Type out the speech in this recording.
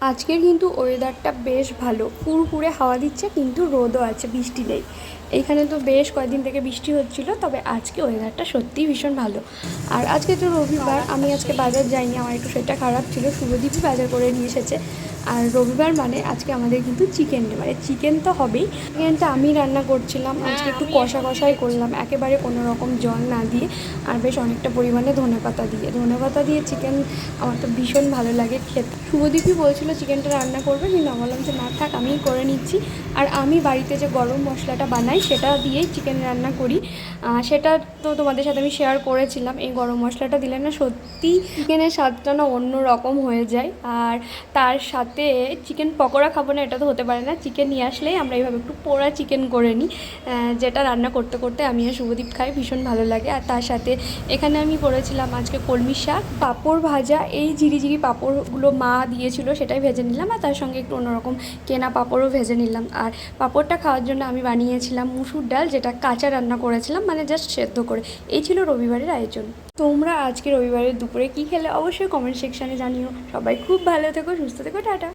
আজকের কিন্তু ওয়েদারটা বেশ ভালো, ফুরফুরে হাওয়া দিচ্ছে, কিন্তু রোদও আছে, বৃষ্টি নেই। এইখানে তো বেশ কয়েকদিন থেকে বৃষ্টি হচ্ছিল, তবে আজকে ওয়েদারটা সত্যিই ভীষণ ভালো। আর আজকে তো রবিবার, আমি আজকে বাজার যাইনি, আমার একটু শরীরটা খারাপ ছিল, শুভদীপই বাজার করে নিয়ে এসেছে। আর রবিবার মানে আজকে আমাদের কিন্তু চিকেন ডে, মানে চিকেন তো হবেই। চিকেনটা আমি রান্না করছিলাম, আজকে একটু কষা কষাই করলাম, একেবারে কোনো রকম জল না দিয়ে, আর বেশ অনেকটা পরিমাণে ধনেপাতা দিয়ে চিকেন আমার তো ভীষণ ভালো লাগে খেতে। শুভদীপই বলছিল চিকেনটা রান্না করবে, কিন্তু আমি বললাম যে না থাক, আমিই করে নিচ্ছি। আর আমি বাড়িতে যে গরম মশলাটা বানাই সেটা দিয়েই চিকেন রান্না করি, সেটা তো তোমাদের সাথে আমি শেয়ার করেছিলাম। এই গরম মশলাটা দিলে না সত্যি চিকেনের স্বাদটা না অন্য রকম হয়ে যায়। আর তার সাথে চিকেন পকোড়া খাবো না এটা তো হতে পারে না, চিকেন নিয়ে আসলেই আমরা এইভাবে একটু পোড়া চিকেন করে নিই, যেটা রান্না করতে করতে আমি আর শুভদীপ খাই, ভীষণ ভালো লাগে। আর তার সাথে এখানে আমি করেছিলাম আজকে কলমি শাক, পাঁপড় ভাজা, এই ঝিরিঝিরি পাঁপড়গুলো মা দিয়েছিল সেটাই ভেজে নিলাম, আর তার সঙ্গে একটু অন্যরকম কেনা পাঁপড়ও ভেজে নিলাম। আর পাঁপড়টা খাওয়ার জন্য আমি বানিয়েছিলাম মুসুর ডাল, যেটা কাঁচা রান্না করেছিলাম, মানে জাস্ট সেদ্ধ করে। এই ছিল রবিবারের আয়োজন। তোমরা আজকে রবিবারের দুপুরে কী খেলে অবশ্যই কমেন্ট সেকশানে জানিও। সবাই খুব ভালো থেকো, সুস্থ থেকো, টাটা।